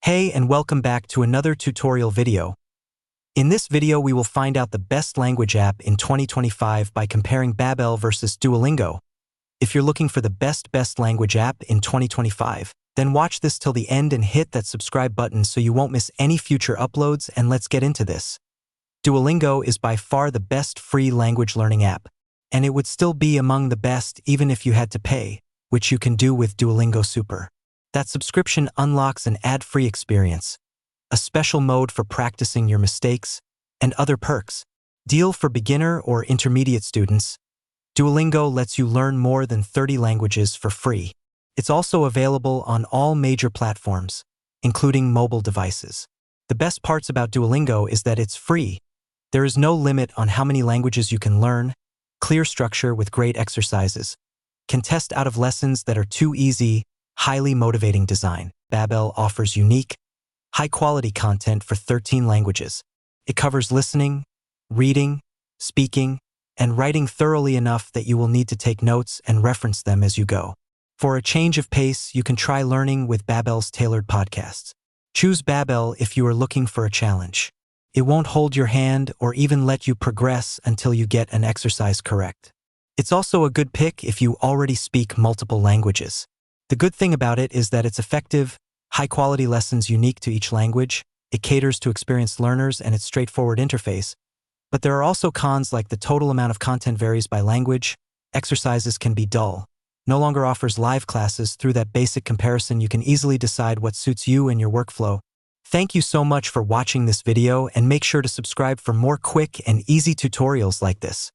Hey, and welcome back to another tutorial video. In this video, we will find out the best language app in 2025 by comparing Babbel versus Duolingo. If you're looking for the best language app in 2025, then watch this till the end and hit that subscribe button so you won't miss any future uploads, and let's get into this. Duolingo is by far the best free language learning app, and it would still be among the best even if you had to pay, which you can do with Duolingo Super. That subscription unlocks an ad-free experience, a special mode for practicing your mistakes, and other perks. Deal for beginner or intermediate students. Duolingo lets you learn more than 30 languages for free. It's also available on all major platforms, including mobile devices. The best parts about Duolingo is that it's free. There is no limit on how many languages you can learn, clear structure with great exercises, can test out of lessons that are too easy, highly motivating design. Babbel offers unique, high-quality content for 13 languages. It covers listening, reading, speaking, and writing thoroughly enough that you will need to take notes and reference them as you go. For a change of pace, you can try learning with Babbel's tailored podcasts. Choose Babbel if you are looking for a challenge. It won't hold your hand or even let you progress until you get an exercise correct. It's also a good pick if you already speak multiple languages. The good thing about it is that it's effective, high-quality lessons unique to each language. It caters to experienced learners and its straightforward interface. But there are also cons, like the total amount of content varies by language, exercises can be dull, no longer offers live classes. Through that basic comparison, you can easily decide what suits you and your workflow. Thank you so much for watching this video, and make sure to subscribe for more quick and easy tutorials like this.